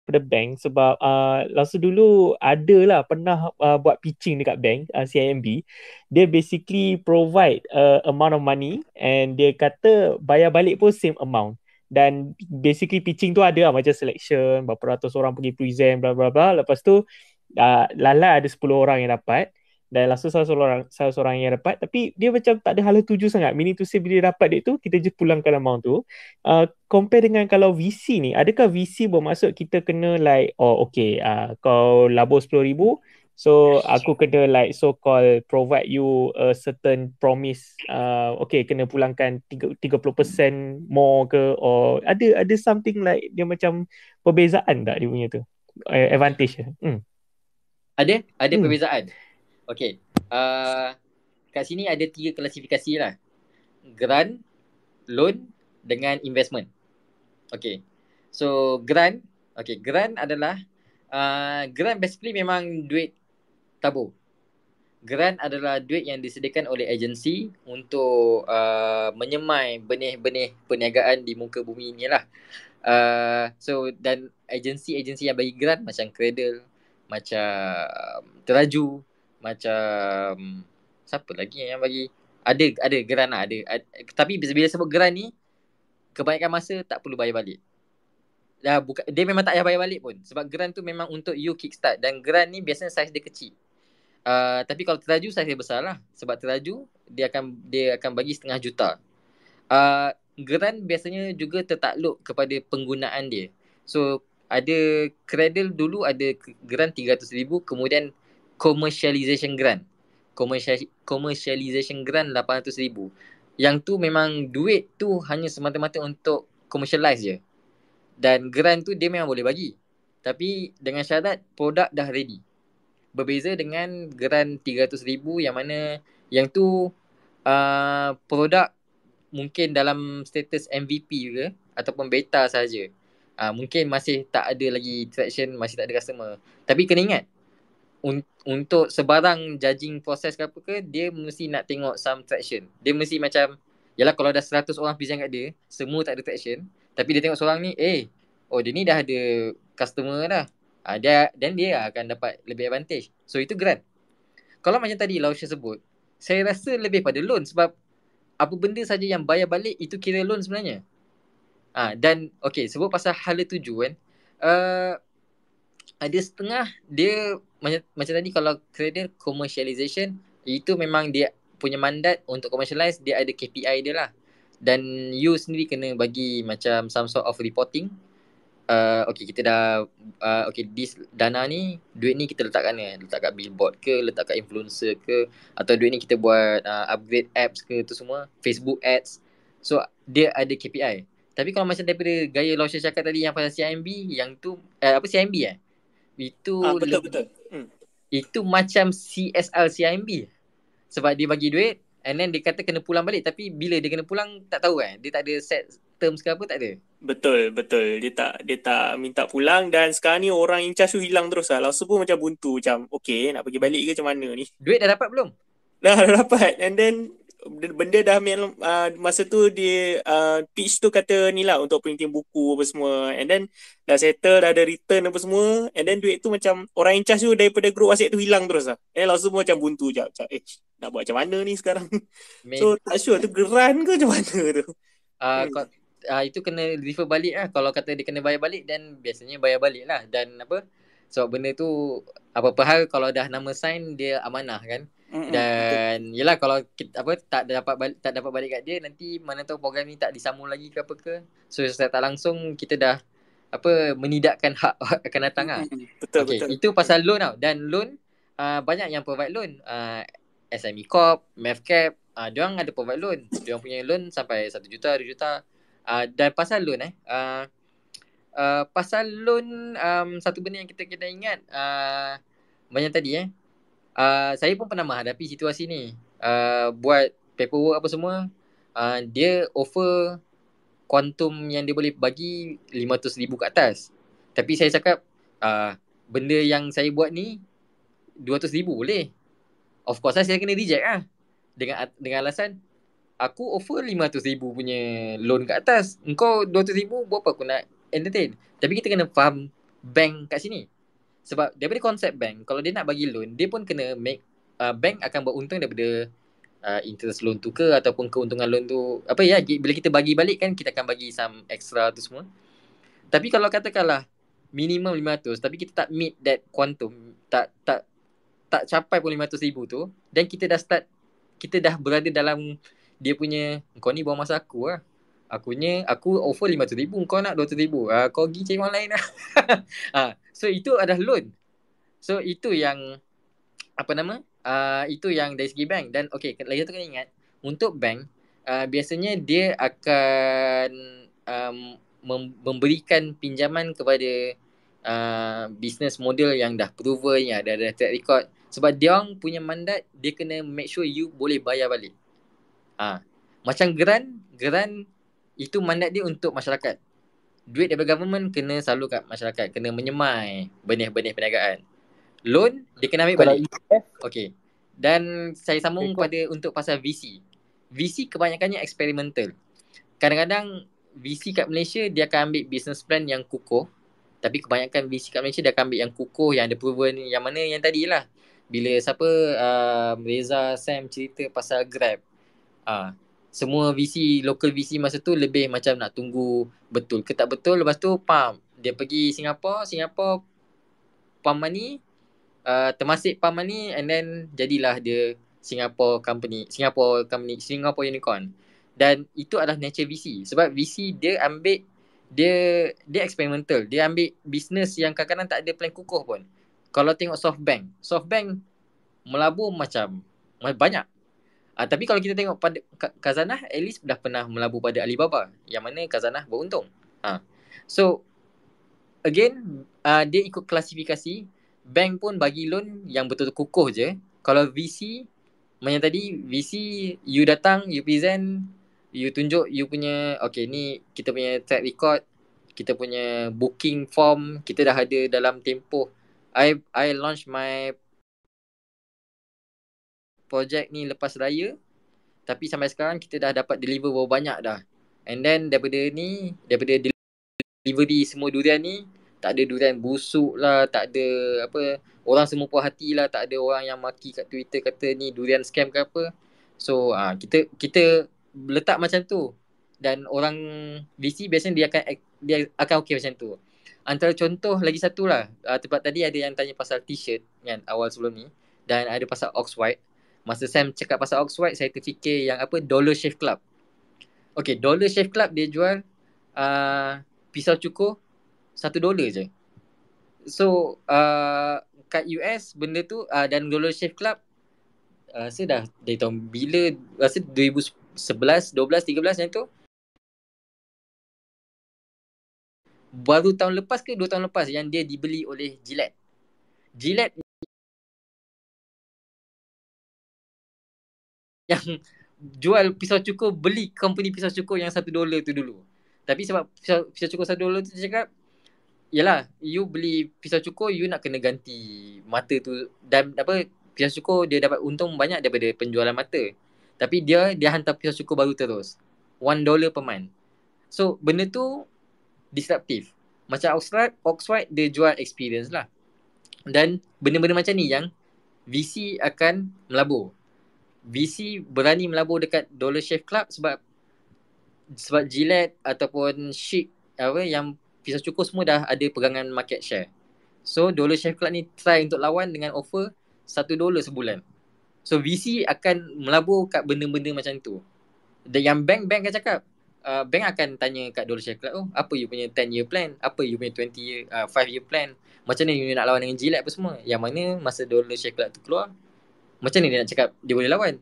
daripada bank sebab Langsung dulu ada lah pernah buat pitching dekat bank CIMB. Dia basically provide amount of money and dia kata bayar balik pun same amount. Dan basically pitching tu ada lah, macam selection, berapa ratus orang pergi present, bla bla bla. Lepas tu lala ada 10 orang yang dapat dan langsung salah seorang yang dapat, tapi dia macam tak ada hala tuju sangat, meaning to say bila dia dapat duit tu kita je pulangkan amount tu. Compare dengan kalau VC ni, adakah VC bermaksud kita kena like oh okay, kau labur 10,000, so aku kena like so called provide you a certain promise, okay kena pulangkan 30% more ke, or ada something like dia macam perbezaan tak dia punya tu, advantage Ada hmm. perbezaan. Okay. Kat sini ada 3 klasifikasi lah. Grant, loan dengan investment. Okay. So grant adalah grant basically memang duit tabur. Grant adalah duit yang disediakan oleh agensi untuk menyemai benih-benih perniagaan di muka bumi ni lah. So dan agensi-agensi yang bagi grant macam Cradle, macam Teraju, macam siapa lagi yang bagi, ada grant lah, ada. Tapi bila sebut grant ni kebanyakan masa tak perlu bayar balik. Dia memang tak payah bayar balik pun, sebab grant tu memang untuk you kickstart, dan grant ni biasanya saiz dia kecil. Tapi kalau Teraju saiz dia besar lah, sebab Teraju dia akan bagi 1/2 juta. Grant biasanya juga tertakluk kepada penggunaan dia. So ada Cradle dulu ada grant 300,000, kemudian commercialization grant. Commercialization grant 800,000. Yang tu memang duit tu hanya semata-mata untuk commercialize je. Dan grant tu dia memang boleh bagi, tapi dengan syarat produk dah ready. Berbeza dengan grant 300,000 yang mana yang tu produk mungkin dalam status MVP ke ataupun beta saja. Mungkin masih tak ada lagi traction, masih tak ada customer. Tapi kena ingat, untuk sebarang judging proses ke apa ke, dia mesti nak tengok some traction. Dia mesti macam, yalah kalau dah 100 orang present kat dia, semua tak ada traction, tapi dia tengok seorang ni, oh dia ni dah ada customer dah. Dia akan dapat lebih advantage. So itu grant. Kalau macam tadi Lausha sebut, saya rasa lebih pada loan, sebab apa benda saja yang bayar balik itu kira loan sebenarnya. Dan okay, sebut pasal hala tuju kan, ada setengah dia macam tadi, kalau Cradle commercialization, itu memang dia punya mandat untuk commercialize, dia ada KPI dia lah. Dan you sendiri kena bagi macam some sort of reporting. Okay, kita dah okay, this dana ni, duit ni kita letak kat mana? Letak kat billboard ke, letak kat influencer ke, atau duit ni kita buat upgrade apps ke, tu semua, Facebook ads. So dia ada KPI. Tapi kalau macam daripada gaya Lausha cakap tadi yang pasal CIMB, yang tu CIMB itu betul. Itu macam CSR CIMB, sebab dia bagi duit and then dia kata kena pulang balik, tapi bila dia kena pulang tak tahu kan. Dia tak ada set terms ke apa, tak ada. Betul. Dia tak minta pulang, dan sekarang ni orang in charge tu hilang terus lah. Langsung pun macam buntu, macam okay, nak pergi balik ke macam mana ni? Duit dah dapat belum? Dah dapat. And then benda dah masa tu dia pitch tu kata ni lah untuk printing buku apa semua, and then dah settle, dah ada return apa semua, and then duit tu macam orang in charge tu daripada group WhatsApp tu hilang terus lah. Langsung pun macam buntu jap, nak buat macam mana ni sekarang? So tak sure tu geran ke macam mana tu. Itu kena refer balik lah. Kalau kata dia kena bayar balik, dan biasanya bayar balik lah. Dan apa, sebab benda tu apa-apa hal kalau dah nama sign, dia amanah kan. Dan yelah, kalau kita tak dapat balik kat dia, nanti mana tahu program ni tak disambung lagi ke apa ke. So secara tak langsung kita dah menidakkan hak akan datang lah. Betul. Itu pasal loan tau. Dan loan banyak yang provide loan. SME Corp, Mavcap, diorang ada provide loan. Diorang punya loan sampai 1 juta, 2 juta. Dan pasal loan pasal loan, satu benda yang kita kena ingat, macam tadi saya pun pernah menghadapi situasi ni. Buat paperwork apa semua, dia offer kuantum yang dia boleh bagi 500,000 ke atas. Tapi saya cakap benda yang saya buat ni 200,000 boleh. Of course saya kena reject lah, dengan alasan aku offer 500,000 punya loan kat atas, engkau 200,000, buat apa aku nak entertain. Tapi kita kena faham bank kat sini. Sebab daripada konsep bank, kalau dia nak bagi loan, dia pun kena make bank akan buat untung daripada interest loan tu ke ataupun keuntungan loan tu. Apa ya, bila kita bagi balik kan kita akan bagi some extra tu semua. Tapi kalau katakanlah minimum 500 tapi kita tak meet that quantum, tak capai pun 500,000 tu, dan kita dah berada dalam dia punya, kau ni buang masa aku lah. Aku offer 500,000, kau nak 200,000. Kau pergi cari orang lain lah. So itu adalah loan. So itu yang apa nama? Itu yang dari segi bank. Dan okay, lagi satu kena ingat, untuk bank biasanya dia akan memberikan pinjaman kepada business model yang dah proven, yang ada track record. Sebab dia orang punya mandat, dia kena make sure you boleh bayar balik. Macam grant itu mandat dia untuk masyarakat. Duit daripada government kena selalu kat masyarakat, kena menyemai benih-benih perniagaan. Loan dia kena ambil balik. Okay. Dan saya sambung pada untuk pasal VC. VC kebanyakannya eksperimental. Kadang-kadang VC kat Malaysia dia akan ambil business plan yang kukuh. Tapi kebanyakan VC kat Malaysia dia akan ambil yang kukuh, yang ada proven, yang mana yang tadilah. Bila siapa Reza Sam cerita pasal Grab. Semua VC, local VC masa tu lebih macam nak tunggu betul ke tak betul. Lepas tu dia pergi Singapore pump money, termasik pump money, and then jadilah dia Singapore Unicorn. Dan itu adalah nature VC. Sebab VC dia ambil, dia experimental. Dia ambil business yang kadang-kadang tak ada plan kukuh pun. Kalau tengok SoftBank melabur macam banyak. Tapi kalau kita tengok pada Khazanah, at least dah pernah melabur pada Alibaba, yang mana Khazanah beruntung. So again, dia ikut klasifikasi. Bank pun bagi loan yang betul-betul kukuh je. Kalau VC, macam tadi, VC you datang, you present, you tunjuk you punya, okay ni kita punya track record, kita punya booking form, kita dah ada dalam tempoh. I launch my project ni lepas raya, tapi sampai sekarang kita dah dapat deliver berapa banyak dah. And then daripada delivery semua durian ni, tak ada durian busuk lah, tak ada apa, orang semua puas hati lah, tak ada orang yang maki kat Twitter kata ni durian scam ke apa. So kita letak macam tu. Dan orang VC biasanya dia akan okay macam tu. Antara contoh lagi satu lah, tempat tadi ada yang tanya pasal t-shirt kan awal sebelum ni, dan ada pasal Oxwhite. Masa Sam cakap pasal Oxwhite, saya terfikir yang apa, Dollar Shave Club. Okay, Dollar Shave Club dia jual pisau cukur $1 je. So kat US benda tu dan Dollar Shave Club rasa dah dari tahun bila, rasa 2011, 12, 13 macam tu. Baru tahun lepas ke 2 tahun lepas yang dia dibeli oleh Gillette yang jual pisau cukur, beli company pisau cukur yang $1 tu dulu. Tapi sebab pisau cukur $1 tu, dia cakap, yalah, you beli pisau cukur, you nak kena ganti mata tu. Dan apa, pisau cukur dia dapat untung banyak daripada penjualan mata. Tapi dia hantar pisau cukur baru terus. $1 per month. So benda tu disruptive. Macam Oxford dia jual experience lah. Dan benda-benda macam ni yang VC akan melabur. VC berani melabur dekat Dollar Shave Club sebab Gillette ataupun Chic yang pisau cukur semua dah ada pegangan market share. So Dollar Shave Club ni try untuk lawan dengan offer $1 sebulan. So VC akan melabur kat benda-benda macam tu. Dan yang bank akan cakap, bank akan tanya kat Dollar Shave Club, apa you punya 10-year plan, apa you punya 5-year plan, macam mana you nak lawan dengan Gillette apa semua. Yang mana masa Dollar Shave Club tu keluar, macam mana dia nak cakap dia boleh lawan.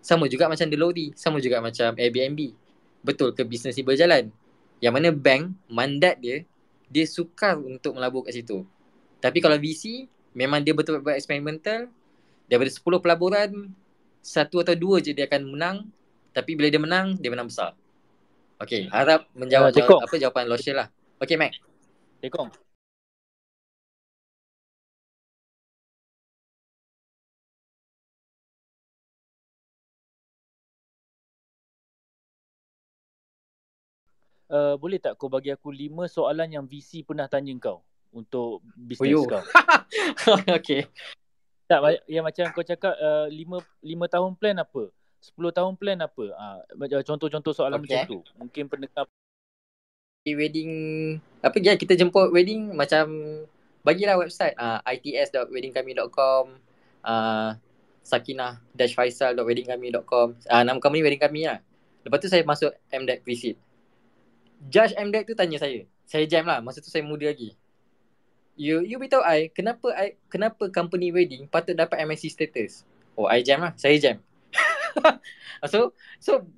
Sama juga macam Delori, sama juga macam Airbnb. Betul ke bisnes ni berjalan? Yang mana bank, mandat dia sukar untuk melabur kat situ. Tapi kalau VC, memang dia betul-betul eksperimental. Daripada 10 pelaburan, 1 atau 2 je dia akan menang. Tapi bila dia menang besar. Okay, harap menjawab jawapan Loshel lah. Okay, Mac. Tekong. Boleh tak kau bagi aku 5 soalan yang VC pernah tanya kau? untuk Oh yo. bisnes kau? Okay. Tak, yang macam kau cakap 5 tahun plan apa? 10 tahun plan apa? Contoh-contoh soalan macam Okay. tu. Mungkin pendengar Wedding apa ya, kita jemput wedding macam bagilah website its.weddingkami.com, sakinah-faisal.weddingkami.com, nama company wedding kami lah. Lepas tu saya masuk MDEC pre-seed. Judge MDEC tu tanya saya jam lah, masa tu saya muda lagi. You beritahu kenapa company wedding patut dapat MSc status? Oh, I jam lah, saya jam. So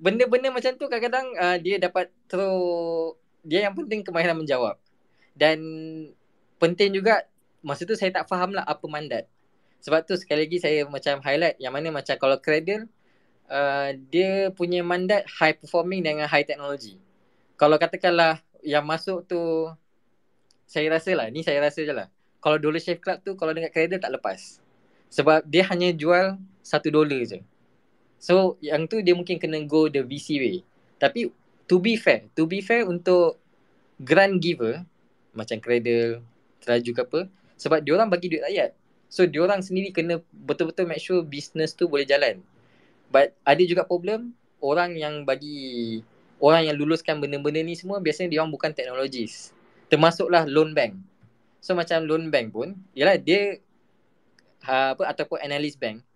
benda-benda macam tu kadang-kadang dia dapat dia yang penting kemahiran menjawab. Dan penting juga masa tu saya tak faham lah apa mandat. Sebab tu sekali lagi saya macam highlight yang mana macam kalau Cradle dia punya mandat high performing dengan high technology. Kalau katakanlah yang masuk tu, saya rasa je lah. Kalau Dollar Shave Club tu kalau dekat Cradle tak lepas. Sebab dia hanya jual $1 je. So yang tu dia mungkin kena go the VC way. Tapi to be fair untuk grant giver macam Cradle, Teraju ke apa, sebab diorang bagi duit rakyat. So diorang sendiri kena betul-betul make sure business tu boleh jalan. But ada juga problem orang yang luluskan benda-benda ni semua biasanya diorang bukan teknologis. Termasuklah loan bank. So macam loan bank pun ialah dia ataupun analyst bank,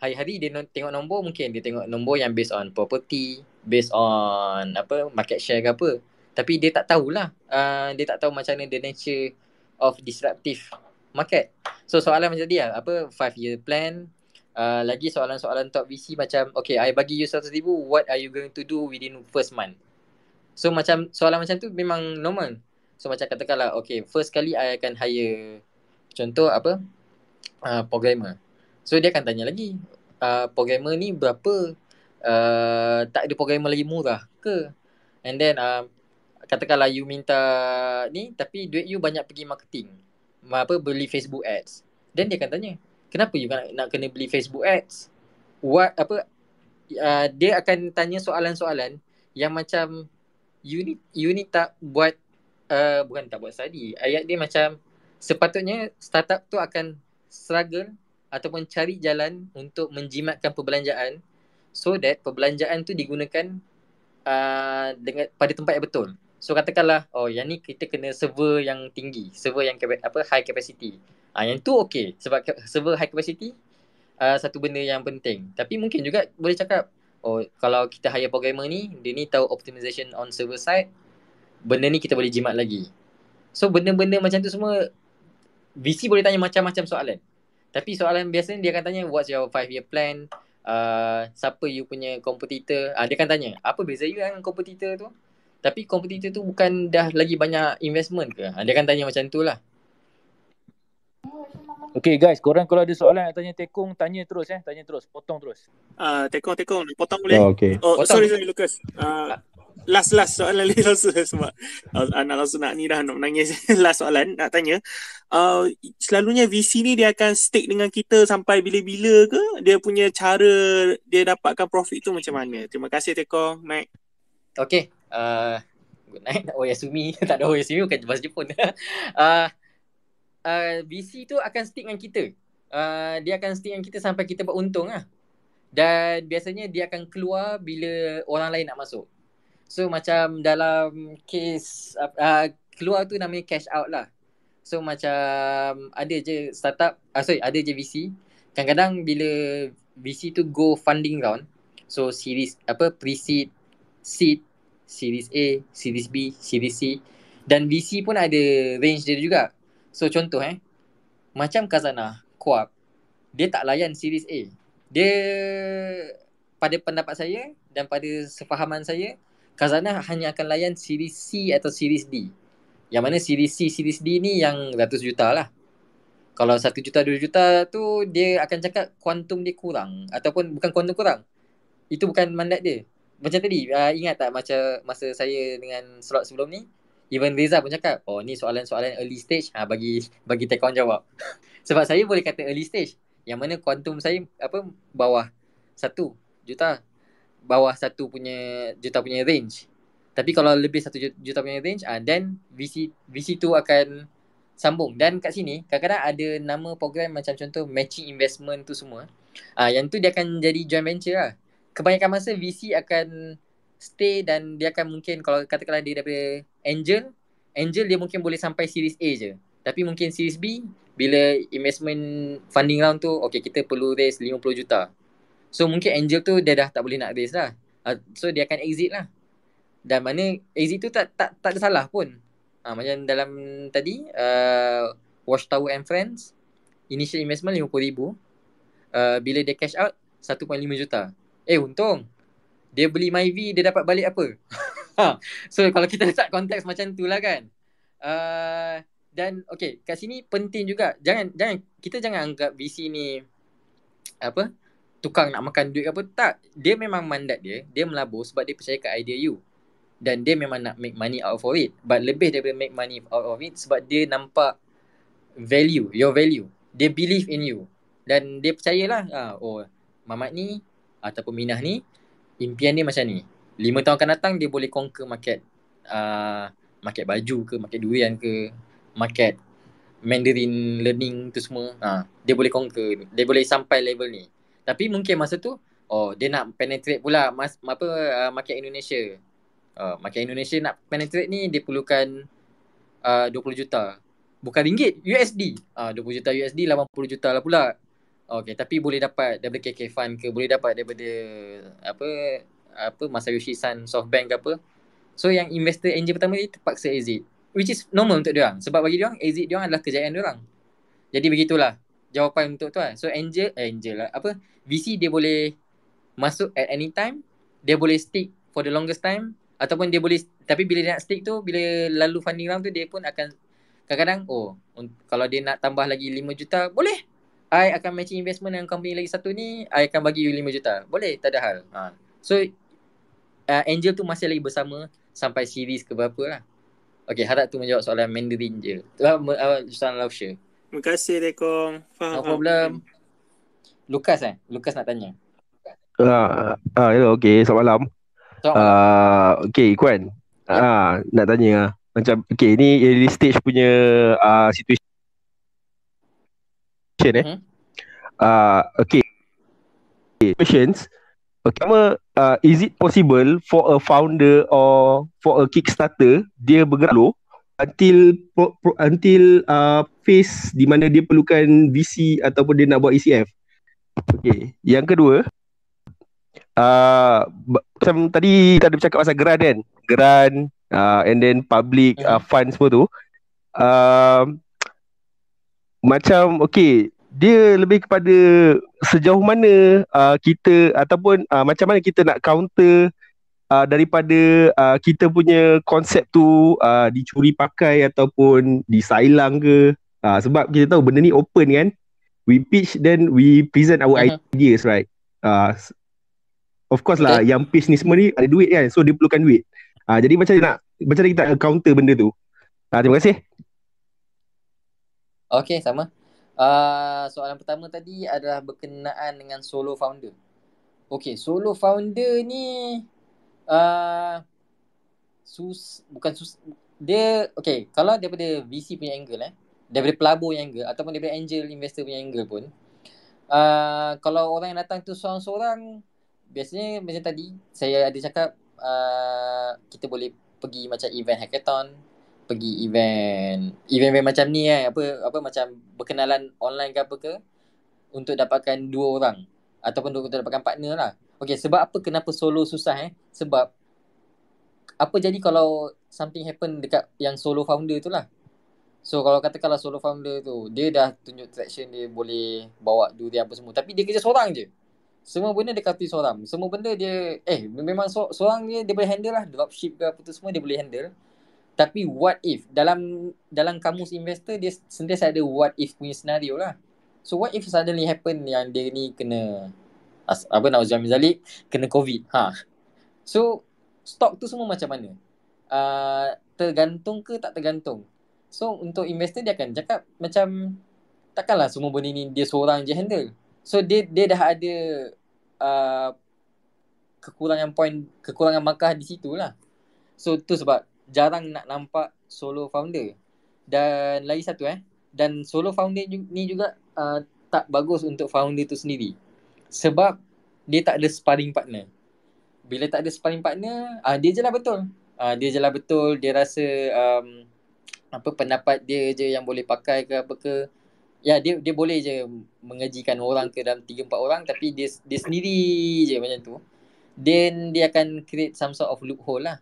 hari-hari dia tengok nombor, mungkin dia tengok nombor yang based on property, based on market share ke apa. Tapi dia tak tahulah, dia tak tahu macam mana the nature of disruptive market. So soalan macam tadi lah, 5-year plan. Lagi soalan-soalan top VC macam, okay, I bagi you 100,000, what are you going to do within first month? So macam soalan macam tu memang normal. So macam katakanlah, okay, first kali I akan hire contoh programmer. So dia akan tanya lagi, programmer ni berapa? Tak ada programmer lagi murah ke? And then katakanlah you minta ni tapi duit you banyak pergi marketing, beli Facebook ads. Then dia akan tanya, kenapa you nak kena beli Facebook ads? Dia akan tanya soalan-soalan yang macam you ni tak buat bukan tak buat study. Ayat dia macam sepatutnya startup tu akan struggle ataupun cari jalan untuk menjimatkan perbelanjaan so that perbelanjaan tu digunakan dengan pada tempat yang betul. So katakanlah, yang ni kita kena server yang tinggi, server yang high capacity. Yang tu okey sebab server high capacity satu benda yang penting. Tapi mungkin juga boleh cakap, kalau kita hire programmer ni, dia ni tahu optimization on server side, benda ni kita boleh jimat lagi. So benda-benda macam tu semua VC boleh tanya macam-macam soalan. Tapi soalan biasanya dia akan tanya, what's your 5-year plan? Siapa you punya kompetitor? Dia akan tanya, apa beza you dengan kompetitor tu? Tapi kompetitor tu bukan dah lagi banyak investment ke? Dia akan tanya macam tu lah. Okay guys, korang kalau ada soalan nak tanya Tekong, tanya terus. Potong terus. Tekong, potong boleh? Okay. Sorry Lucas. Last soalan lagi sebab anak langsung nak menangis. Last soalan nak tanya, selalunya VC ni dia akan stick dengan kita sampai bila-bila ke? Dia punya cara dia dapatkan profit tu macam mana? Terima kasih Tekong, Mike. Okay, good night. Oyasumi. Tak ada Oyasumi, bukan bahasa Jepun. VC tu akan stick dengan kita. Dia akan stick dengan kita sampai kita beruntung lah. Dan biasanya dia akan keluar bila orang lain nak masuk. So macam dalam case keluar tu namanya cash out lah. So macam ada je startup, ada je VC. Kadang-kadang bila VC tu go funding round, so series pre-seed, seed, series A, series B, series C, dan VC pun ada range dia juga. So contoh macam Khazanah, Co-op, dia tak layan series A. Dia, pada pendapat saya dan pada sefahaman saya, Khazanah hanya akan layan series C atau series D. Yang mana series C, series D ni yang ratus juta lah. Kalau 1 juta, 2 juta tu dia akan cakap kuantum dia kurang. Ataupun bukan kuantum kurang, itu bukan mandat dia. Macam tadi, ingat tak macam masa saya dengan slot sebelum ni, even Reza pun cakap, ni soalan-soalan early stage, bagi Tekong jawab. Sebab saya boleh kata early stage, yang mana kuantum saya bawah 1 juta, bawah 1 juta punya range. Tapi kalau lebih 1 juta punya range, then VC tu akan sambung. Dan kat sini kadang-kadang ada nama program macam contoh matching investment tu semua. Yang tu dia akan jadi joint venture lah. Kebanyakan masa VC akan stay dan dia akan mungkin kalau katakanlah dia daripada angel dia mungkin boleh sampai series A je. Tapi mungkin series B bila investment funding round tu okay kita perlu raise 50 juta. So mungkin angel tu dia dah tak boleh nak raise lah. So dia akan exit lah. Dan mana exit tu tak ada salah pun. Macam dalam tadi Watchtower and Friends initial investment 50,000. Bila dia cash out 1.5 juta. Untung dia beli Myvi dia dapat balik apa? So kalau kita letak konteks macam tu lah kan. Dan okay kat sini penting juga kita jangan anggap VC ni apa tukang nak makan duit ke apa. Tak, dia memang mandat dia melabur sebab dia percaya kat idea you dan dia memang nak make money out of it. But lebih daripada make money out of it sebab dia nampak your value, dia believe in you dan dia percayalah Mamat ni ataupun Minah ni impian dia macam ni, 5 tahun akan datang dia boleh conquer market market baju ke, market durian ke, market Mandarin learning tu semua. Dia boleh conquer, dia boleh sampai level ni. Tapi mungkin masa tu dia nak penetrate pula market Indonesia. Market Indonesia nak penetrate ni dia perlukan 20 juta. Bukan ringgit, USD. 20 juta USD 80 juta lah pula. Okay, tapi boleh dapat daripada KK Fund ke, boleh dapat daripada apa Masayoshi Son Softbank ke apa. So yang investor angel pertama ni terpaksa exit, which is normal untuk diorang sebab bagi diorang exit diorang adalah kejayaan diorang. Jadi begitulah jawapan untuk tu lah. So angel lah VC dia boleh masuk at any time, dia boleh stick for the longest time ataupun dia boleh, tapi bila dia nak stick tu bila lalu funding round tu dia pun akan kadang-kadang kalau dia nak tambah lagi 5 juta boleh, I akan matching investment dengan company lagi satu ni, I akan bagi you 5 juta. Boleh, tak ada hal. So angel tu masih lagi bersama sampai series ke berapa lah. Okay, harap tu menjawab soalan Mandarin je. Soalan Lausha. Terima kasih Tekong. Faham. No problem. Lukas nak tanya. Hello, okay, selamat malam. Okay, Ikuan. Yep. Nak tanya macam okay, ni early stage punya situation. Okay. Questions. Pertama, is it possible for a founder or for a Kickstarter dia bergerak dulu until phase di mana dia perlukan VC ataupun dia nak buat ECF? Okay. Yang kedua, macam tadi kita ada bercakap pasal grant kan, and then public fund semua tu, macam okay, dia lebih kepada sejauh mana kita ataupun macam mana kita nak counter daripada kita punya konsep tu dicuri pakai ataupun disailang ke, sebab kita tahu benda ni open kan, we pitch then we present our ideas, right? Of course lah, yang pitch ni semua ni ada duit kan, so dia perlukan duit. Jadi macam mana kita nak counter benda tu? Terima kasih. Okay, sama. Soalan pertama tadi adalah berkenaan dengan solo founder. Okay, solo founder ni dia okay, kalau daripada VC punya angle daripada pelabur yang angle ataupun daripada angel investor punya angle pun, kalau orang yang datang tu seorang-seorang, biasanya macam tadi saya ada cakap, kita boleh pergi macam event hackathon, pergi event macam ni apa macam berkenalan online ke apa ke, untuk dapatkan 2 orang ataupun untuk dapatkan partner lah. Okay, sebab apa kenapa solo susah sebab apa jadi kalau something happen dekat yang solo founder tu lah. So kalau katakanlah solo founder tu dia dah tunjuk traction, dia boleh bawa durian apa semua, tapi dia kerja seorang je, semua benda dia kata seorang, semua benda dia memang seorang dia boleh handle lah, dropship ke apa tu semua dia boleh handle. Tapi what if dalam kamus investor dia sentiasa ada what if punya senario lah. So what if suddenly happen yang dia ni kena nauzubillah min zalik, kena COVID. So stok tu semua macam mana? Tergantung ke tak tergantung? So untuk investor dia akan cakap macam takkanlah semua benda ni dia seorang je handle. So dia dah ada kekurangan markah di situ lah. So tu sebab jarang nak nampak solo founder. Dan lagi satu dan solo founder ni juga tak bagus untuk founder tu sendiri. Sebab dia tak ada sparring partner. Bila tak ada sparring partner, dia je lah betul. Dia je lah betul. Dia rasa pendapat dia je yang boleh pakai ke apa ke. Ya, dia boleh je mengajikan orang ke dalam 3-4 orang, tapi dia sendiri je macam tu. Then dia akan create some sort of loophole lah.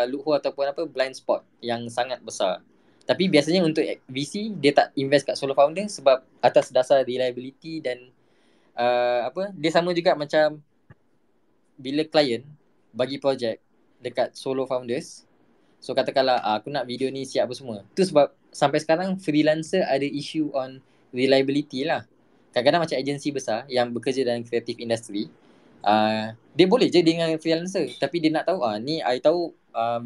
Loophole ataupun blind spot yang sangat besar. Tapi biasanya untuk VC dia tak invest kat solo founder sebab atas dasar reliability dan dia sama juga macam bila client bagi projek dekat solo founders. So katakanlah aku nak video ni siap apa semua. Tu sebab sampai sekarang freelancer ada issue on reliability lah. Kadang-kadang macam agensi besar yang bekerja dalam creative industry, dia boleh je dengan freelancer, tapi dia nak tahu ni I tahu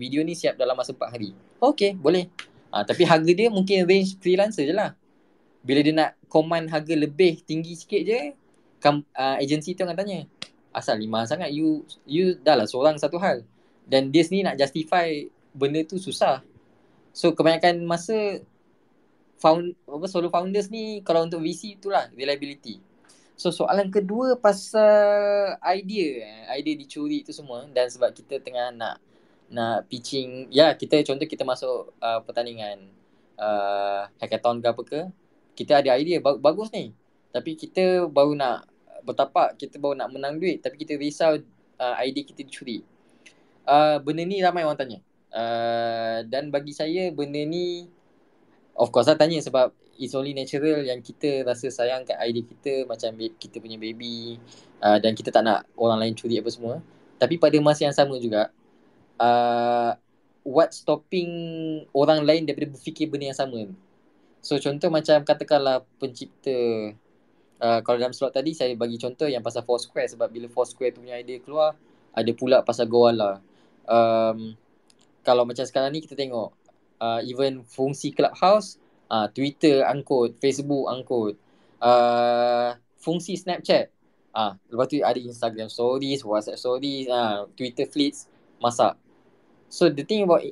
video ni siap dalam masa 4 hari. Okay, boleh. Tapi harga dia mungkin range freelancer je lah. Bila dia nak command harga lebih tinggi sikit je, agensi tu akan tanya, asal ni mahal sangat, you dah lah seorang satu hal. Dan dia sendiri nak justify benda tu susah. So kebanyakan masa solo founders ni, kalau untuk VC itulah reliability. So soalan kedua pasal idea dicuri tu semua, dan sebab kita tengah nak pitching, contoh kita masuk pertandingan hackathon ke apa ke, kita ada idea bagus ni, tapi kita baru nak bertapak, kita baru nak menang duit, tapi kita risau idea kita dicuri. Benda ni ramai orang tanya, dan bagi saya benda ni of course lah tanya, sebab it's only natural yang kita rasa sayang kat idea kita, macam kita punya baby, dan kita tak nak orang lain curi apa semua. Tapi pada masa yang sama juga, what stopping orang lain daripada berfikir benda yang sama. So contoh macam katakanlah pencipta, kalau dalam slot tadi saya bagi contoh yang pasal Foursquare, sebab bila Foursquare tu punya idea keluar, ada pula pasal Goala. Kalau macam sekarang ni kita tengok, even fungsi Clubhouse, Twitter angkut, Facebook angkut, fungsi Snapchat, lepas tu ada Instagram Stories, WhatsApp Stories, Twitter Fleets, masak. So the thing about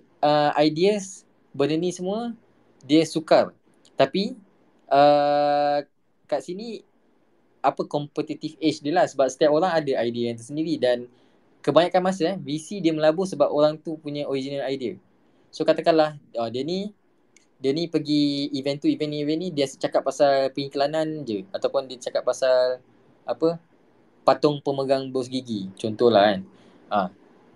ideas, benda ni semua dia sukar. Tapi kat sini competitive edge dia lah, sebab setiap orang ada idea yang tersendiri, dan kebanyakan masa VC dia melabur sebab orang tu punya original idea. So katakanlah dia ni pergi event ni, dia cakap pasal pengiklanan je, ataupun dia cakap pasal patung pemegang bos gigi, contohlah kan.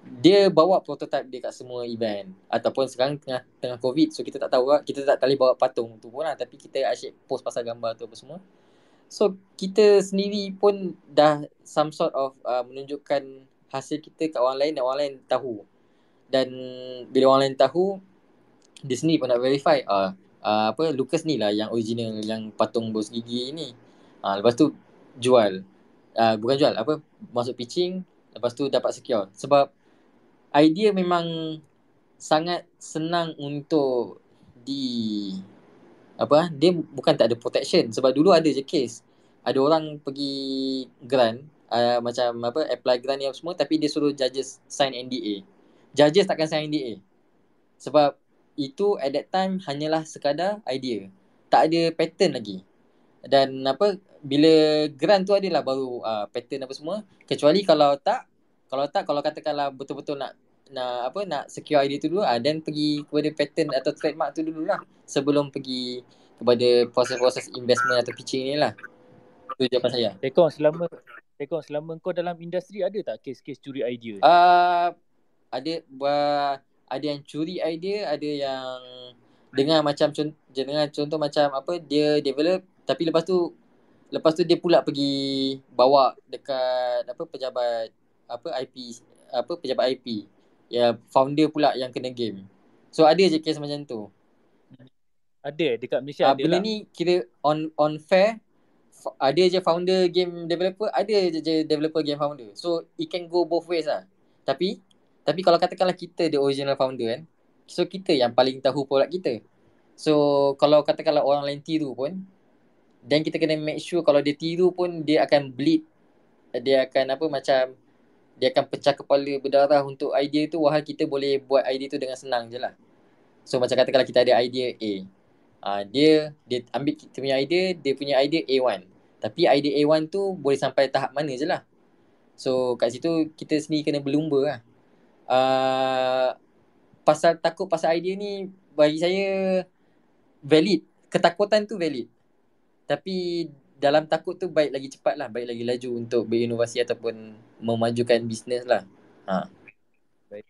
Dia bawa prototype dia kat semua event, ataupun sekarang tengah COVID, so kita tak tahu lah, kita tak boleh bawa patung tu pun lah, tapi kita asyik post pasal gambar tu apa semua. So kita sendiri pun dah some sort of menunjukkan hasil kita kat orang lain, dan orang lain tahu. Dan bila orang lain tahu, dia sendiri pun nak verify, Lucas ni lah yang original, yang patung bos gigi ni. Lepas tu jual, bukan jual, masuk pitching, lepas tu dapat secure. Sebab idea memang sangat senang untuk dia bukan tak ada protection. Sebab dulu ada je case, ada orang pergi grant, macam apply grant ni apa semua, tapi dia suruh judges sign NDA. Judges takkan sign NDA sebab itu at that time hanyalah sekadar idea, tak ada pattern lagi. Dan bila grant tu adalah baru pattern apa semua. Kecuali kalau katakanlah betul-betul nak secure idea tu dulu, dan pergi kepada pattern atau trademark tu dululah, sebelum pergi kepada proses-proses investment atau pitching ni lah. Itu jawapan saya. Tekong, selama kau dalam industri, ada tak kes-kes curi idea? Ada yang curi idea, ada yang dengar contoh macam dia develop, tapi lepas tu dia pula pergi bawa dekat pejabat IP, pejabat IP. Ya, founder pula yang kena game. So ada je kes macam tu. Ada dekat Malaysia ada benda lah. ni kira on fair. Ada je founder game developer, ada je developer game founder. So it can go both ways lah. Tapi kalau katakanlah kita the original founder kan, so kita yang paling tahu produk kita. So kalau katakanlah orang lain tiru pun, dan kita kena make sure kalau dia tiru pun dia akan bleed, dia akan dia akan pecah kepala berdarah untuk idea tu, wahal kita boleh buat idea tu dengan senang je lah. So macam katakanlah kita ada idea A, Dia ambil kita punya idea, dia punya idea A1. Tapi idea A1 tu boleh sampai tahap mana je lah. So kat situ kita sendiri kena berlumba lah. Takut pasal idea ni bagi saya valid. Ketakutan tu valid. Tapi dalam takut tu baik lagi cepat lah, baik lagi laju untuk berinovasi ataupun memajukan bisnes lah. Baik.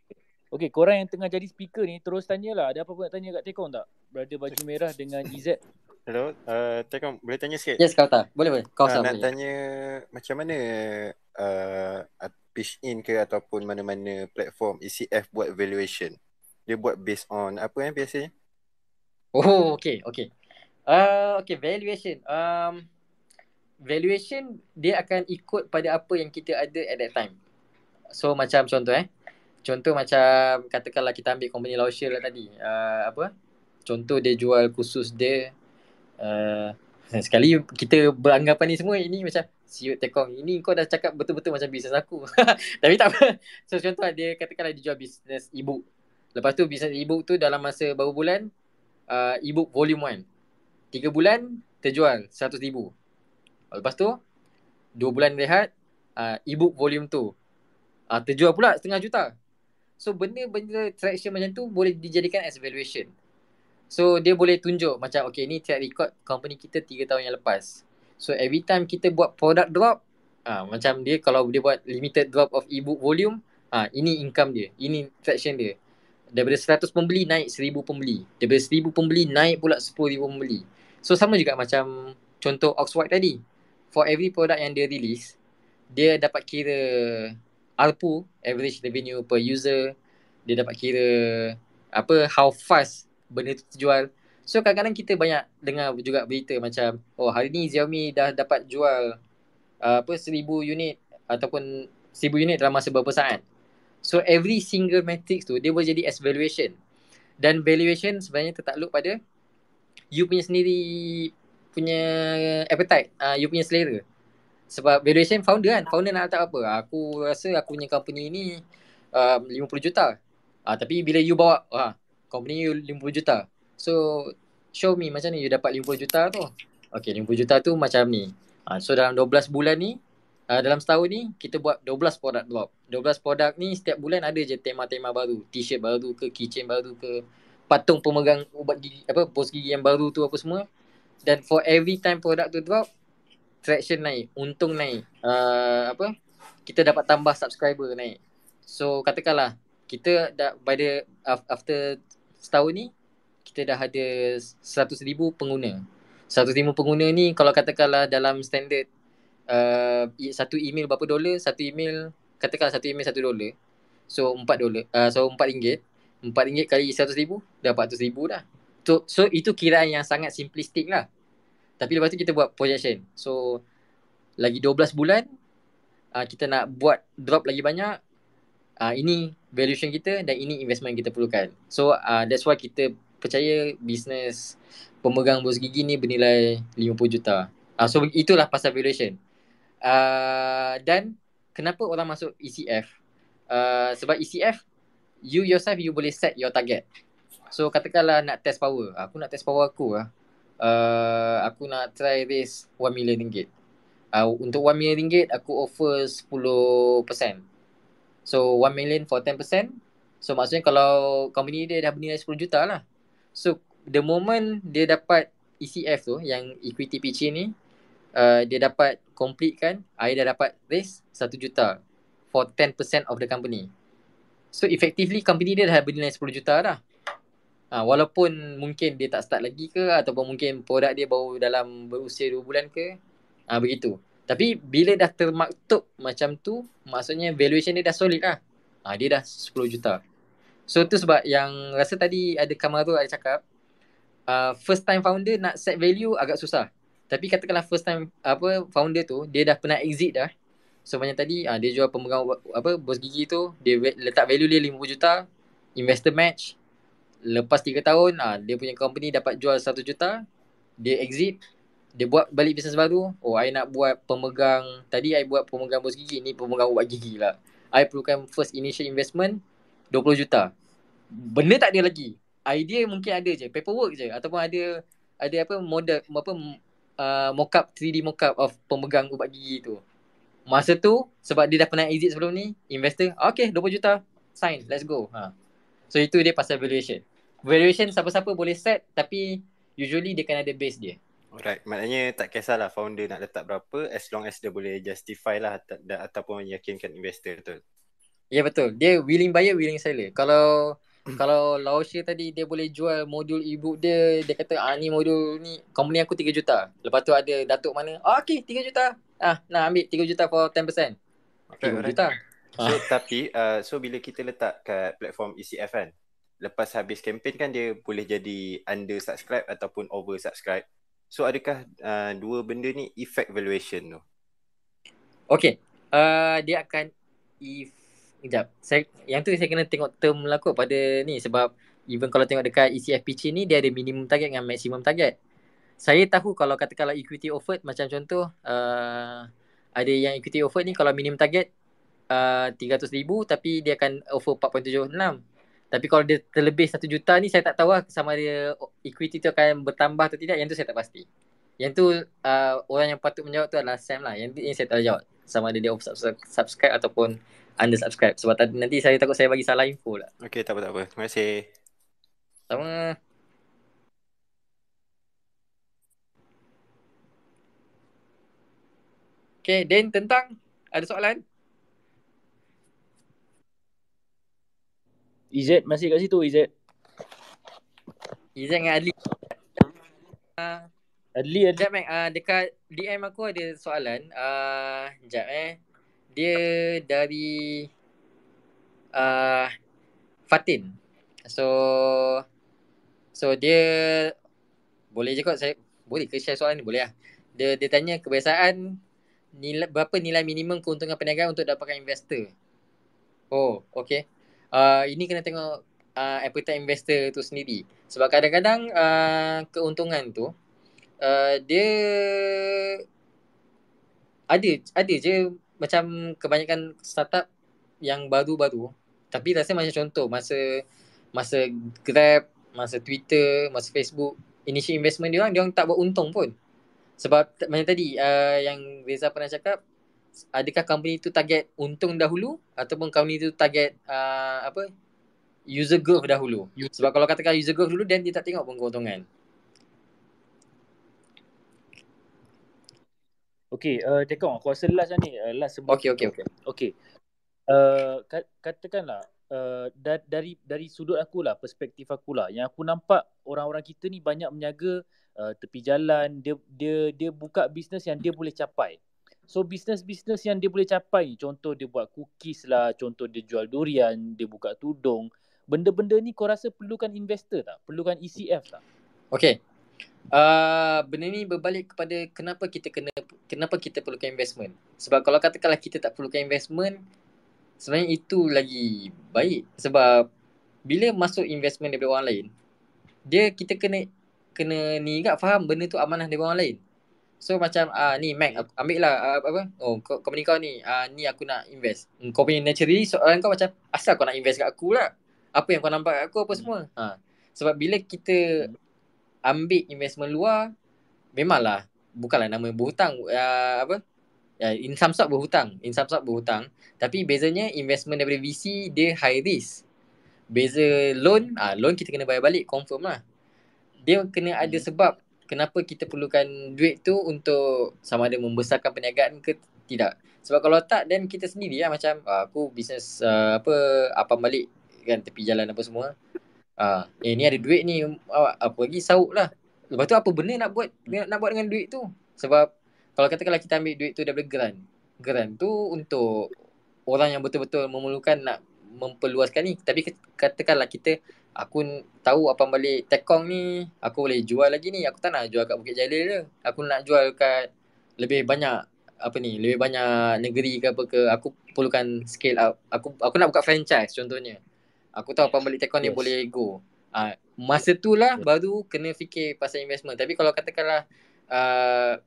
Okay, korang yang tengah jadi speaker ni terus tanyalah. Ada apa-apa nak tanya kat Tekong tak? Brother baju merah dengan EZ. Hello, Tekong boleh tanya sikit? Yes, kau tak? Boleh. Kau nak boleh. tanya macam mana pitch in ke ataupun mana-mana platform ECF buat valuation? Dia buat based on apa biasanya? Oh, okay. Okay, valuation. Valuation dia akan ikut pada apa yang kita ada at that time. So macam contoh macam katakanlah kita ambil company Laoshire lah tadi. Contoh dia jual khusus dia. Sekali kita beranggapan ni semua ini macam siut Tekong, ini kau dah cakap betul-betul macam bisnes aku. Tapi tak apa. So contoh dia katakanlah dia jual bisnes e-book. Lepas tu bisnes e-book tu dalam masa berapa bulan, e-book volume 1 3 bulan terjual 100,000. Lepas tu 2 bulan rehat, e-book volume 2 terjual pula 500,000. So benda-benda traction macam tu boleh dijadikan as valuation. So dia boleh tunjuk macam okay, ni track record company kita 3 tahun yang lepas. So every time kita buat product drop, macam dia kalau dia buat limited drop of e-book volume, ini income dia, ini traction dia. Daripada 100 pembeli naik 1000 pembeli. Daripada 1000 pembeli naik pula 10,000 pembeli. So sama juga macam contoh Oxwhite tadi. For every product yang dia release, dia dapat kira ARPU, average revenue per user. Dia dapat kira how fast benda tu terjual. So kadang-kadang kita banyak dengar juga berita macam hari ni Xiaomi dah dapat jual 1000 unit ataupun 1000 unit dalam masa berapa saat. So every single metrics tu dia boleh jadi as valuation. Dan valuation sebenarnya tertakluk pada you punya sendiri punya appetite, you punya selera. Sebab valuation founder nak letak apa? Aku rasa aku punya company ni 50 juta. Tapi bila you bawa company you 50 juta. So show me macam ni you dapat 50 juta tu. Okay, 50 juta tu macam ni. So dalam 12 bulan ni, dalam setahun ni kita buat 12 produk drop. 12 produk ni setiap bulan ada je tema-tema baru. T-shirt baru ke, keychain baru ke, patung pemegang ubat gigi, bos gigi yang baru tu apa semua. Dan for every time produk tu drop, traction naik, untung naik. Kita dapat tambah subscriber naik. So katakanlah kita dah after setahun ni kita dah ada 100,000 pengguna. 100,000 pengguna ni kalau katakanlah dalam standard satu email berapa dolar, satu email katakanlah satu email $1. So $4. So RM4. RM4 kali 100,000 dah 400,000 dah. So itu kiraan yang sangat simplistik lah. Tapi lepas tu kita buat projection. So lagi 12 bulan kita nak buat drop lagi banyak. Ini valuation kita dan ini investment kita perlukan. So that's why kita percaya bisnes pemegang bos gigi ni bernilai 50 juta. So itulah pasal valuation. Dan kenapa orang masuk ECF? Sebab ECF you yourself you boleh set your target. So katakanlah nak test power. Aku nak test power aku aku nak try raise RM1 million. Untuk RM1 million aku offer 10%. So 1 million for 10%. So maksudnya kalau company dia dah bernilai 10 juta lah. So the moment dia dapat ECF tu, yang equity pitching ni, dia dapat complete kan, dia dah dapat raise 1 juta for 10% of the company. So effectively company dia dah bernilai 10 juta dah. Walaupun mungkin dia tak start lagi ke, ataupun mungkin produk dia baru dalam berusia 2 bulan ke, begitu. Tapi bila dah termaktub macam tu, maksudnya valuation dia dah solid lah. Dia dah 10 juta. So tu sebab yang rasa tadi ada Kamaru ada cakap, first time founder nak set value agak susah. Tapi katakanlah first time founder tu dia dah pernah exit dah. So macam tadi dia jual pemegang bos gigi tu, dia letak value dia 50 juta, investor match. Lepas 3 tahun dia punya company dapat jual 1 juta, dia exit, dia buat balik bisnes baru. I nak buat pemegang, tadi I buat pemegang bos gigi, ni pemegang ubat gigi lah. I perlukan first initial investment 20 juta. Benda tak ada lagi. Idea mungkin ada je, paperwork je, ataupun ada ada apa model apa mockup 3D mockup of pemegang ubat gigi tu. Masa tu sebab dia dah pernah exit sebelum ni, investor, okay 20 juta, sign, let's go. So itu dia pasal valuation. Valuation siapa-siapa boleh set, tapi usually dia kan ada base dia. Alright, maknanya tak kisahlah founder nak letak berapa as long as dia boleh justify lah ataupun yakinkan investor betul. Ya betul. Dia willing buyer, willing seller. Kalau Laosia tadi dia boleh jual modul e-book dia kata ni modul ni company aku 3 juta. Lepas tu ada datuk mana, okay 3 juta. Nak ambil 3 juta for 10%. 3 juta. So tapi so bila kita letak kat platform ECF kan, lepas habis campaign kan dia boleh jadi under subscribe ataupun over subscribe. So adakah dua benda ni effect valuation tu? Okay. Dia akan Sekejap. Yang tu saya kena tengok term lah kot pada ni. Sebab even kalau tengok dekat ECF pitching ni, dia ada minimum target dengan maximum target. Saya tahu kalau katakanlah equity offered, macam contoh ada yang equity offered ni kalau minimum target 300,000 tapi dia akan offer 4.76. Tapi kalau dia terlebih 1 juta ni, saya tak tahu lah sama dia equity tu akan bertambah atau tidak. Yang tu saya tak pasti. Yang tu orang yang patut menjawab tu adalah Sam lah. Yang saya tak jawab sama ada dia subscribe ataupun unsubscribe. Sebab nanti saya takut saya bagi salah info lah. Okay, tak apa. Terima kasih. Sama. Okay, Dan tentang ada soalan? Izzat masih kat situ, Izzat. Izzat dengan Adli. Adli. Sekejap dekat DM aku ada soalan. Sekejap Dia dari Fatin. So dia boleh je kot saya boleh ke share soalan ni? Boleh lah. Dia tanya kebiasaan berapa nilai minimum keuntungan perniagaan untuk dapatkan investor. Oh, okay. Ini kena tengok appetite investor tu sendiri. Sebab kadang-kadang keuntungan tu dia ada je macam kebanyakan startup yang baru-baru. Tapi rasa macam contoh masa Grab, masa Twitter, masa Facebook, initial investment dia orang tak buat untung pun. Sebab macam tadi yang Reza pernah cakap, adakah company tu target untung dahulu ataupun company tu target user growth dahulu. Sebab kalau katakan user growth dulu, then dia tak tengok pun keuntungan. Okay, Tekong, aku rasa last lah ni. Last sebelum Okay. Katakanlah dari sudut akulah, perspektif akulah, yang aku nampak orang-orang kita ni banyak menjaga tepi jalan. Dia buka bisnes yang dia boleh capai. So bisnes-bisnes yang dia boleh capai, contoh dia buat cookies lah, contoh dia jual durian, dia buka tudung. Benda-benda ni kau rasa perlukan investor tak? Perlukan ECF tak? Okay. Benda ni berbalik kepada kenapa kita perlukan investment. Sebab kalau katakanlah kita tak perlukan investment, sebenarnya itu lagi baik. Sebab bila masuk investment daripada orang lain, kita kena ni juga faham benda tu amanah daripada orang lain. So macam ni Mac, aku ambil lah company kau ni, ni aku nak invest. Kau punya naturally soalan kau macam, asal kau nak invest kat aku lah? Apa yang kau nampak kat aku apa semua? Sebab bila kita ambil investment luar, memanglah bukanlah nama berhutang, in some sort berhutang. Tapi bezanya investment daripada VC dia high risk. Beza loan kita kena bayar balik, confirm lah. Dia kena ada sebab kenapa kita perlukan duit tu untuk sama ada membesarkan perniagaan ke tidak. Sebab kalau tak, then kita sendiri lah macam aku bisnes apa balik kan tepi jalan apa semua. Ni ada duit ni, apa lagi sauk lah. Lepas tu apa benda nak buat dengan duit tu? Sebab kalau katakanlah kita ambil duit tu daripada grant tu untuk orang yang betul-betul memerlukan nak memperluaskan ni. Tapi katakanlah aku tahu apa balik Tekong ni, aku boleh jual lagi ni. Aku tak nak jual kat Bukit Jalil je. Aku nak jual kat lebih banyak lebih banyak negeri ke apa ke. Aku perlukan scale up. Aku nak buka franchise contohnya. Aku tahu apa balik Tekong ni boleh go. Masa tu lah baru kena fikir pasal investment. Tapi kalau katakanlah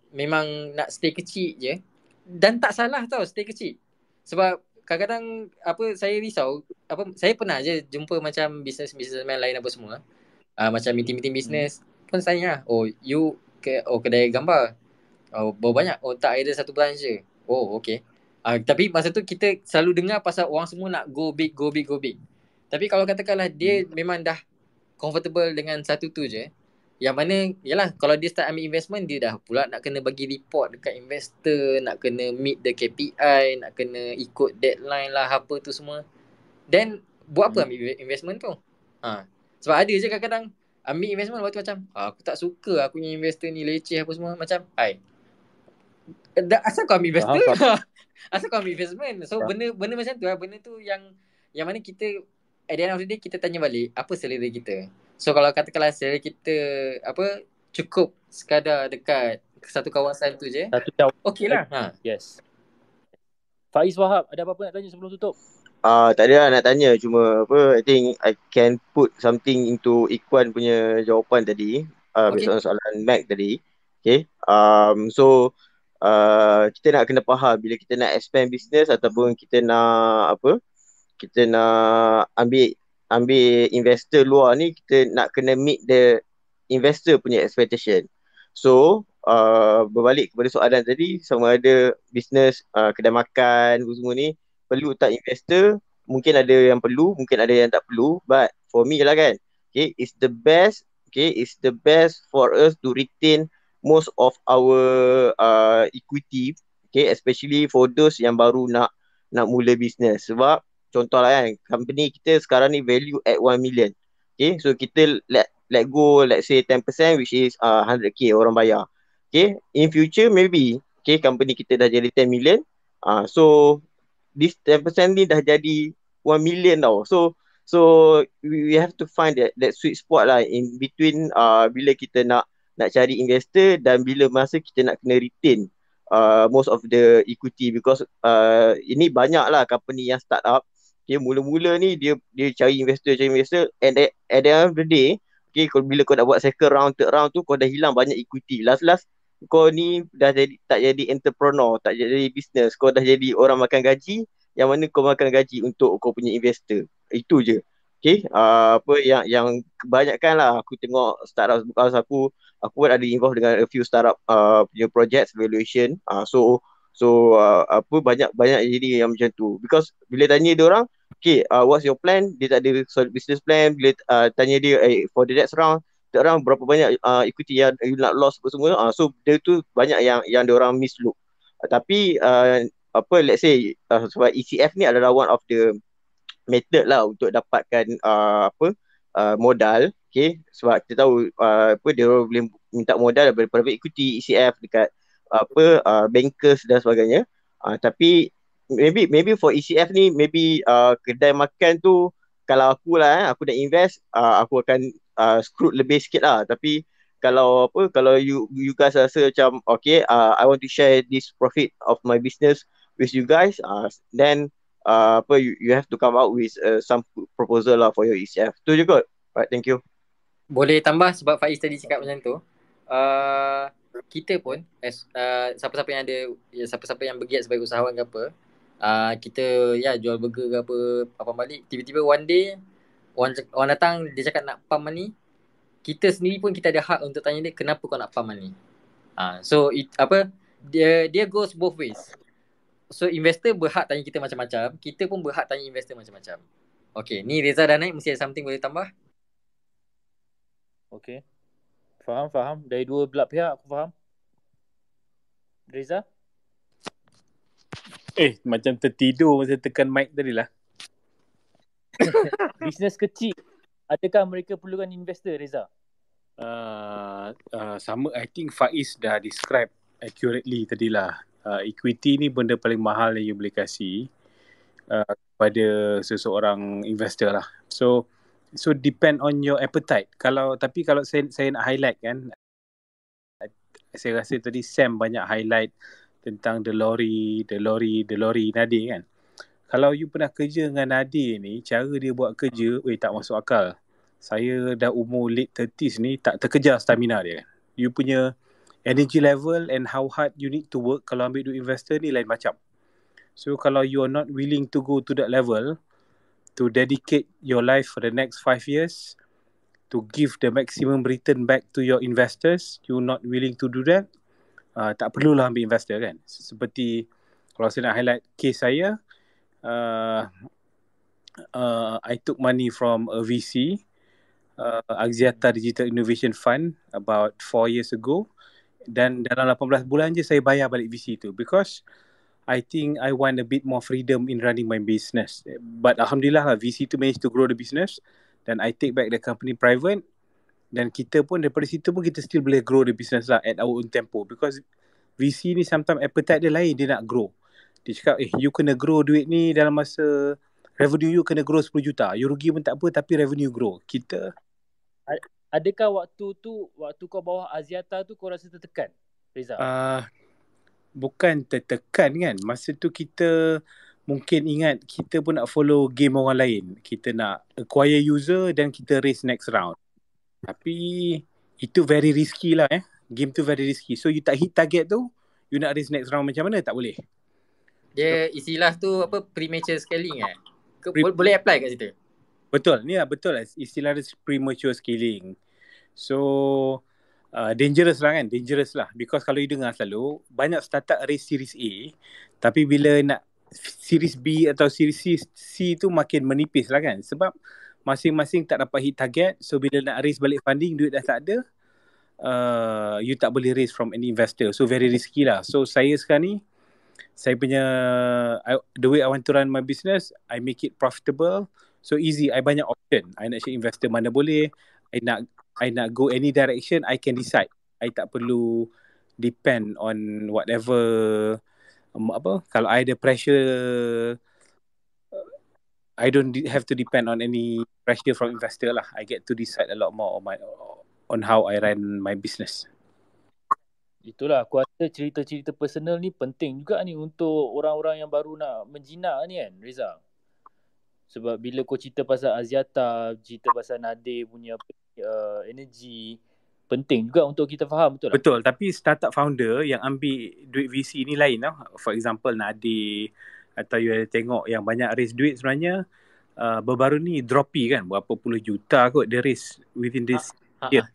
memang nak stay kecil je, dan tak salah tau stay kecil. Sebab kadang-kadang saya risau, saya pernah je jumpa macam businessman lain apa semua, macam meeting business. pun sign lah. Oh, you kedai gambar. Oh, berapa banyak? Oh, tak, ada satu branch je. Oh, okay. Tapi masa tu kita selalu dengar pasal orang semua nak go big. Tapi kalau katakanlah dia memang dah comfortable dengan satu tu je, yang mana, yalah, kalau dia start ambil investment, dia dah pula nak kena bagi report dekat investor, nak kena meet the KPI, nak kena ikut deadline lah, apa tu semua. Then, buat apa ambil investment tu? Sebab ada je kadang-kadang ambil investment, lepas tu macam, aku tak suka aku punya investor ni leceh apa semua. Macam, asal kau ambil investor? Asal kau ambil investment? So, benda macam tu lah. Benda tu yang mana kita, at the end of the day, kita tanya balik, apa selera kita? So, kalau katakanlah selera kita, cukup sekadar dekat satu kawasan tu je, Satu jauh. okey lah. Yes. Faiz Wahab, ada apa-apa nak tanya sebelum tutup? Tak ada lah nak tanya, cuma I think I can put something into Ikhwan punya jawapan tadi, Okay. soalan Mac tadi. Okay. So kita nak kena faham bila kita nak expand business ataupun kita nak kita nak ambil investor luar ni, kita nak kena meet the investor punya expectation. So berbalik kepada soalan tadi, sama ada business kedai makan semua ni perlu tak investor, mungkin ada yang perlu, mungkin ada yang tak perlu, but for me lah kan, okay, it's the best for us to retain most of our equity, okay, especially for those yang baru nak mula business. Sebab contoh lah kan, company kita sekarang ni value at 1 million, okay, so kita let go, let's say 10%, which is 100k orang bayar, okay, in future maybe, okay, company kita dah jadi 10 million, so this 10% ni dah jadi 1 million tau. So we have to find that sweet spot lah in between bila kita nak cari investor dan bila masa kita nak kena retain most of the equity, because ini banyak lah company yang start up, okay, mula-mula ni dia cari investor and at the end of the day, okay, bila kau dah buat second round, third round tu, kau dah hilang banyak equity. Last kau ni dah tak jadi entrepreneur, tak jadi business, kau dah jadi orang makan gaji, yang mana kau makan gaji untuk kau punya investor. Itu je. Okay, yang kebanyakan lah aku tengok startup, because aku pun ada involved dengan a few startup punya projects valuation. So banyak jadi yang macam tu. Because bila tanya dia orang, okay, what's your plan? Dia tak ada solid business plan. Bila tanya dia, for the next round, orang berapa banyak equity yang you nak loss apa semua, so dia tu banyak yang dia orang mislook. Tapi let's say sebab ECF ni adalah one of the method lah untuk dapatkan modal, okay, sebab kita tahu dia boleh minta modal daripada private equity, ECF, dekat bankers dan sebagainya. Tapi maybe for ECF ni, maybe kedai makan tu, kalau aku lah aku nak invest, aku akan screw lebih sikit lah. Tapi kalau you guys rasa macam okay, I want to share this profit of my business with you guys, then you have to come out with some proposal lah for your ECF. Tu je kot. Alright, thank you. Boleh tambah sebab Faiz tadi cakap macam tu. Kita pun siapa-siapa yang ada, siapa-siapa yang bergiat sebagai usahawan ke apa, kita jual burger ke apa balik, tiba-tiba one day orang datang, dia cakap nak pump money, kita sendiri pun kita ada hak untuk tanya dia, kenapa kau nak pump money. So dia goes both ways. So investor berhak tanya kita macam-macam, kita pun berhak tanya investor macam-macam. Okay, ni Reza dah naik, mesti ada something boleh tambah. Okay, faham. Dari dua belah pihak aku faham. Reza? Macam tertidur masa tekan mic tadi lah. Bisnes kecil, adakah mereka perlukan investor, Reza? Sama, I think Faiz dah describe accurately tadilah. Equity ni benda paling mahal yang you boleh kasih kepada seseorang investor lah. So depend on your appetite. Tapi kalau saya nak highlight kan, saya rasa tadi Sam banyak highlight tentang the lorry Nadir kan. Kalau you pernah kerja dengan Nadir ni, cara dia buat kerja tak masuk akal. Saya dah umur late 30s ni tak terkejar stamina dia. You punya energy level and how hard you need to work kalau ambil duit investor ni lain macam. So kalau you are not willing to go to that level, to dedicate your life for the next 5 years, to give the maximum return back to your investors, you not willing to do that, tak perlulah ambil investor kan. Seperti kalau saya nak highlight case saya, I took money from a VC, Axiata Digital Innovation Fund, about 4 years ago, dan dalam 18 bulan je saya bayar balik VC tu because I think I want a bit more freedom in running my business. But Alhamdulillah lah, VC tu managed to grow the business, dan I take back the company private, dan kita pun daripada situ pun kita still boleh grow the business lah at our own tempo, because VC ni sometimes appetite dia lain, dia nak grow. Dia cakap, you kena grow duit ni dalam masa, revenue you kena grow 10 juta. You rugi pun tak apa, tapi revenue grow. Kita... Adakah waktu kau bawah Axiata tu kau rasa tertekan, Reza? Bukan tertekan kan. Masa tu kita mungkin ingat kita pun nak follow game orang lain. Kita nak acquire user dan kita raise next round. Tapi itu very risky lah Game tu very risky. So you tak hit target tu, you nak raise next round macam mana? Tak boleh. Dia istilah tu apa, premature scaling boleh apply kat situ? Betul. Ni lah betul lah. Istilah dia premature scaling. So dangerous lah kan. Dangerous lah. Because kalau you dengar selalu, banyak startup raise series A, tapi bila nak series B atau series C tu makin menipis lah kan. Sebab masing-masing tak dapat hit target. So bila nak raise balik funding, duit dah tak ada, you tak boleh raise from any investor. So very risky lah. So saya sekarang ni, saya punya the way I want to run my business, I make it profitable. So easy, I banyak option. I nak share investor mana boleh. I nak go any direction, I can decide. I tak perlu depend on whatever kalau I ada pressure, I don't have to depend on any pressure from investor lah. I get to decide a lot more on how I run my business. Itulah aku rasa cerita-cerita personal ni penting juga ni untuk orang-orang yang baru nak menjinak ni kan, Reza. Sebab bila kau cerita pasal Axiata, cerita pasal Nadir punya energy, penting juga untuk kita faham, betul tak? Betul, tapi startup founder yang ambil duit VC ni lain lah. For example Nadir, atau you ada tengok yang banyak raise duit sebenarnya, baru-baru ni Droppy kan, berapa puluh juta kot dia raise within this year.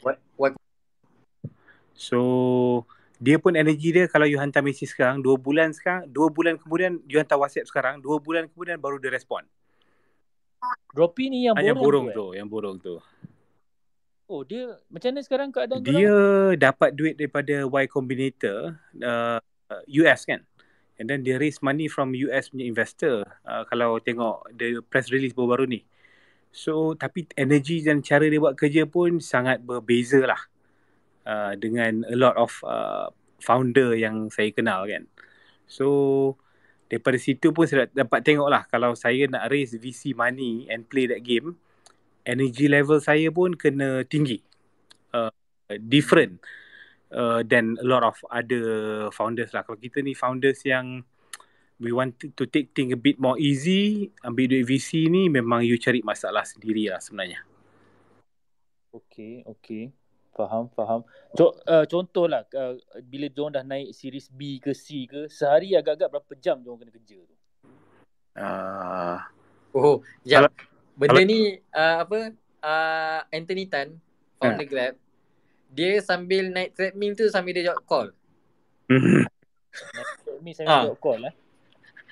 So dia pun energy dia, kalau you hantar message sekarang, 2 bulan kemudian you hantar WhatsApp sekarang, 2 bulan kemudian baru dia respon. Droppy ni yang borong tu. Yang borong tu. Oh, dia macam mana sekarang keadaan dia korang? Dapat duit daripada Y Combinator US kan. And then dia raise money from US punya investor. Kalau tengok the press release baru-baru ni. So tapi energy dan cara dia buat kerja pun sangat berbeza lah dengan a lot of founder yang saya kenal kan. So daripada situ pun saya dapat tengok lah, kalau saya nak raise VC money and play that game, energy level saya pun kena tinggi. Different than a lot of other founders lah. Kalau kita ni founders yang we want to take things a bit more easy, ambil duit VC ni memang you cari masalah sendiri lah sebenarnya. Okay. Faham. Contohlah, bila diorang dah naik series B ke C ke, sehari agak-agak berapa jam diorang kena kerja tu? Jam. Benda ni Anthony Tan, founder Grab, dia sambil naik treadmill tu sambil dia jawab call. Naik treadmill sambil jawab call lah.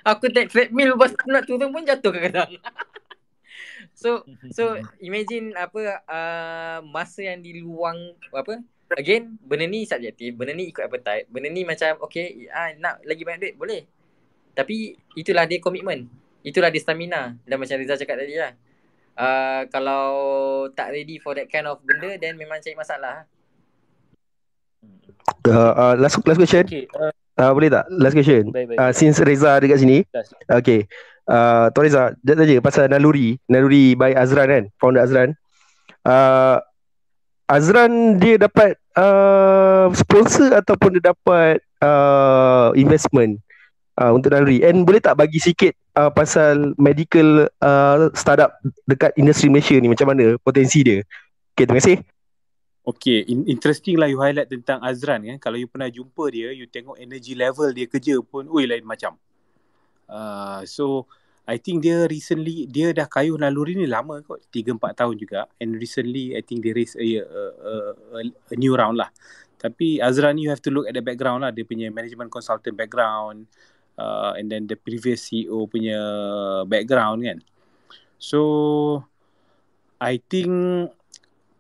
Aku naik treadmill lepas nak turun pun jatuh kadang-kadang. So imagine masa yang diluang again, benda ni subjektif, benda ni ikut appetite, benda ni macam okay, nak lagi banyak duit boleh. Tapi itulah dia komitmen, itulah dia stamina. Dan macam Reza cakap tadi lah, kalau tak ready for that kind of benda, then memang cari masalah. Last question. Okay, boleh tak? Last question. Baik. Since Reza ada kat sini. Okay. Tuan Reza, sekejap saja pasal Naluri by Azran kan, founder Azran. Azran dia dapat sponsor ataupun dia dapat investment untuk Naluri. And boleh tak bagi sikit pasal medical startup dekat industri Malaysia ni, macam mana potensi dia? Okay, terima kasih. Okay, interesting lah you highlight tentang Azran kan. Kalau you pernah jumpa dia, you tengok energy level dia kerja pun lain macam. So I think dia recently, dia dah kayuh naluri ni lama kot, 3-4 tahun juga, and recently I think they raise a new round lah. Tapi Azra ni you have to look at the background lah, dia punya management consultant background, and then the previous CEO punya background kan. So I think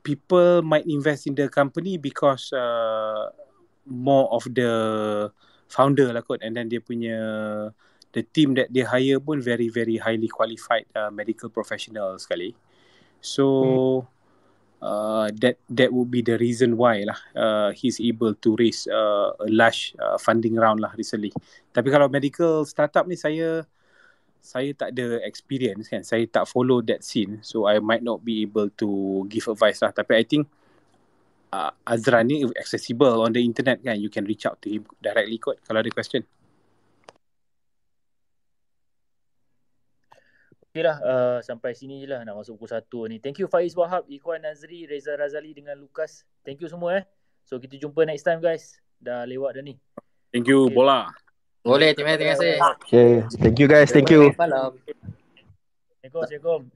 people might invest in the company because more of the founder lah kot, and then dia punya the team that they hire pun very very highly qualified medical professional sekali. So that would be the reason why lah he's able to raise a large funding round lah recently. Tapi kalau medical startup ni saya tak ada experience kan, saya tak follow that scene, so I might not be able to give advice lah. Tapi I think Azra ni accessible on the internet kan, you can reach out to him directly kot kalau ada question. Okay lah, sampai sini je lah nak masuk pukul 1 ni. Thank you Faiz Wahab, Ikhwan Nazri, Reza Razali dengan Lukas. Thank you semua So kita jumpa next time guys. Dah lewat dah ni. Thank you Bola. Boleh, terima kasih. Okay, thank you guys, thank you. Malam. Assalamualaikum.